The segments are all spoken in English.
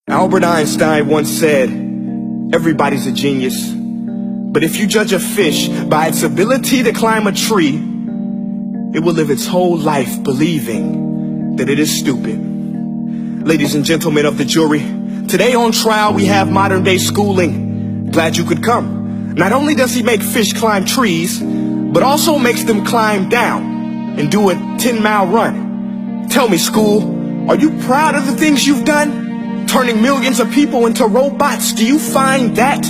Albert Einstein once said, everybody's a genius, but if you judge a fish by its ability to climb a tree, it will live its whole life believing that it is stupid. Ladies and gentlemen of the jury, today on trial we have modern day schooling. Glad you could come. Not only does he make fish climb trees, but also makes them climb down and do a 10-mile run. Tell me, school, are you proud of the things you've done? Turning millions of people into robots, do you find that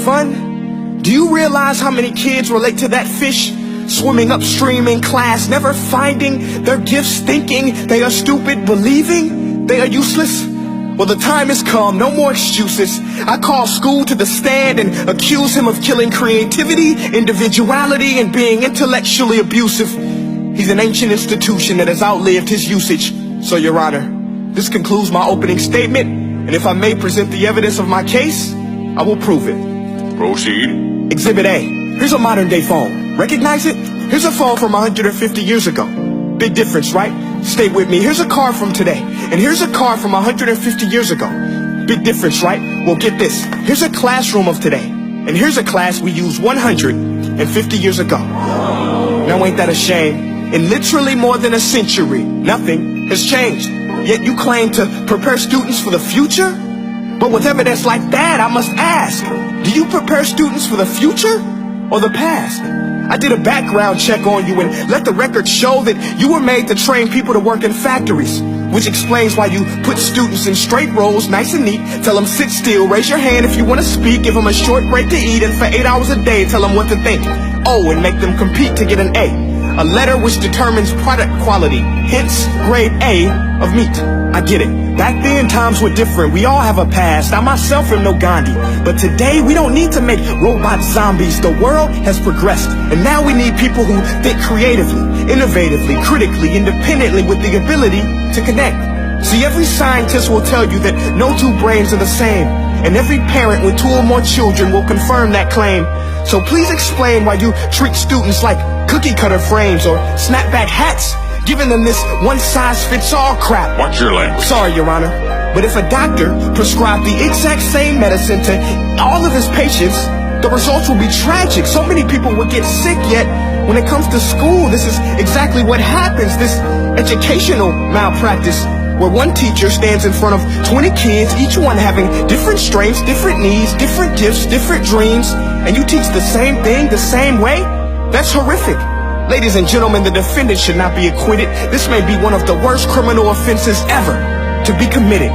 fun? Do you realize how many kids relate to that fish swimming upstream in class, never finding their gifts, thinking they are stupid, believing they are useless? Well, the time has come, no more excuses. I call school to the stand and accuse him of killing creativity, individuality, and being intellectually abusive. He's an ancient institution that has outlived his usage. So, Your Honor, this concludes my opening statement, and if I may present the evidence of my case, I will prove it. Proceed. Exhibit A. Here's a modern day phone. Recognize it? Here's a phone from 150 years ago. Big difference, right? Stay with me. Here's a car from today, and here's a car from 150 years ago. Big difference, right? Well, get this. Here's a classroom of today, and here's a class we used 150 years ago. Now ain't that a shame? In literally more than a century, nothing has changed. Yet you claim to prepare students for the future? But with evidence like that, I must ask, do you prepare students for the future or the past? I did a background check on you and let the record show that you were made to train people to work in factories, which explains why you put students in straight rows, nice and neat, tell them sit still, raise your hand if you want to speak, give them a short break to eat, and for 8 hours a day, tell them what to think. Oh, and make them compete to get an A letter which determines product quality, hence grade A of meat. I get it. Back then, times were different. We all have a past. I myself am no Gandhi. But today, we don't need to make robot zombies. The world has progressed. And now we need people who think creatively, innovatively, critically, independently, with the ability to connect. See, every scientist will tell you that no two brains are the same. And every parent with 2 or more children will confirm that claim. So please explain why you treat students like cookie cutter frames or snapback hats, giving them this one-size-fits-all crap. Watch your language. Sorry, Your Honor, but if a doctor prescribed the exact same medicine to all of his patients, the results will be tragic. So many people will get sick, yet when it comes to school, this is exactly what happens, this educational malpractice, where one teacher stands in front of 20 kids, each one having different strengths, different needs, different gifts, different dreams, and you teach the same thing the same way? That's horrific. Ladies and gentlemen, the defendant should not be acquitted. This may be one of the worst criminal offenses ever to be committed.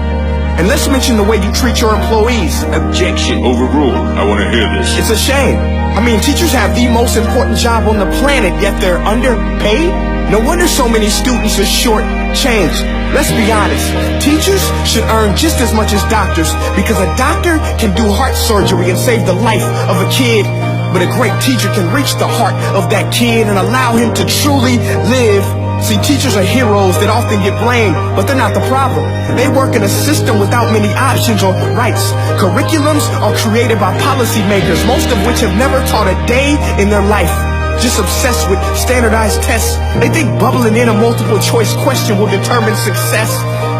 And let's mention the way you treat your employees. Objection. Overruled. I want to hear this. It's a shame. I mean, teachers have the most important job on the planet, yet they're underpaid? No wonder so many students are short-changed. Let's be honest, teachers should earn just as much as doctors, because a doctor can do heart surgery and save the life of a kid, but a great teacher can reach the heart of that kid and allow him to truly live. See, teachers are heroes that often get blamed, but they're not the problem. They work in a system without many options or rights. Curriculums are created by policymakers, most of which have never taught a day in their life. Just obsessed with standardized tests. They think bubbling in a multiple choice question will determine success.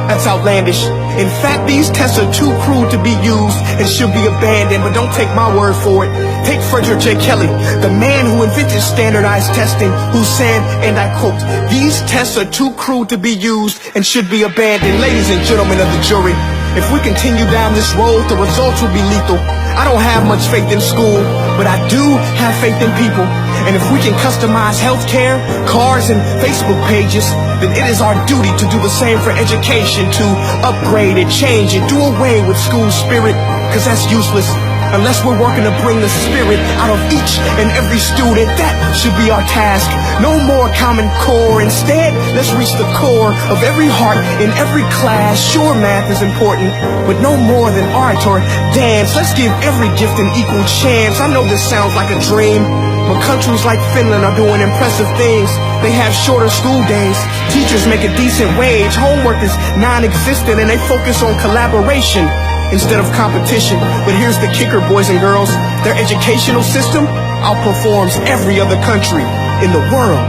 That's outlandish. In fact, these tests are too crude to be used and should be abandoned, but don't take my word for it. Take Frederick J. Kelly, the man who invented standardized testing, who said, and I quote, "These tests are too crude to be used and should be abandoned." Ladies and gentlemen of the jury, if we continue down this road, the results will be lethal. I don't have much faith in school, but I do have faith in people. And if we can customize healthcare, cars, and Facebook pages, then it is our duty to do the same for education, to upgrade and change and do away with school spirit, because that's useless. Unless we're working to bring the spirit out of each and every student, that should be our task. No more Common Core. Instead, let's reach the core of every heart in every class. Sure, math is important, but no more than art or dance. Let's give every gift an equal chance. I know this sounds like a dream, but countries like Finland are doing impressive things. They have shorter school days. Teachers make a decent wage. Homework is non-existent, and they focus on collaboration instead of competition. But here's the kicker, boys and girls. Their educational system outperforms every other country in the world.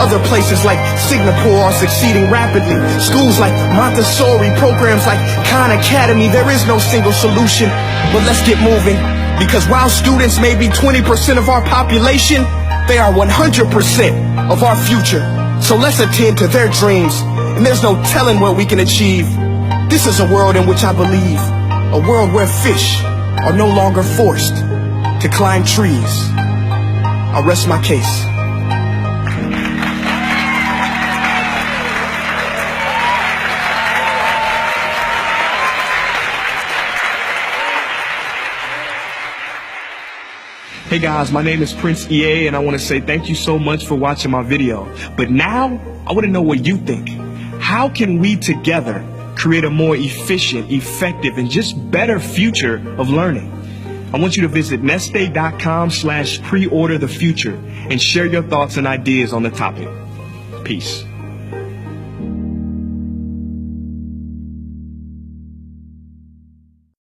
Other places like Singapore are succeeding rapidly. Schools like Montessori, programs like Khan Academy. There is no single solution, but let's get moving. Because while students may be 20% of our population, they are 100% of our future. So let's attend to their dreams, and there's no telling what we can achieve. This is a world in which I believe, a world where fish are no longer forced to climb trees. I'll rest my case. Hey guys, my name is Prince EA, and I want to say thank you so much for watching my video. But now, I want to know what you think. How can we together create a more efficient, effective, and just better future of learning? I want you to visit nestday.com/preorder the future and share your thoughts and ideas on the topic. Peace.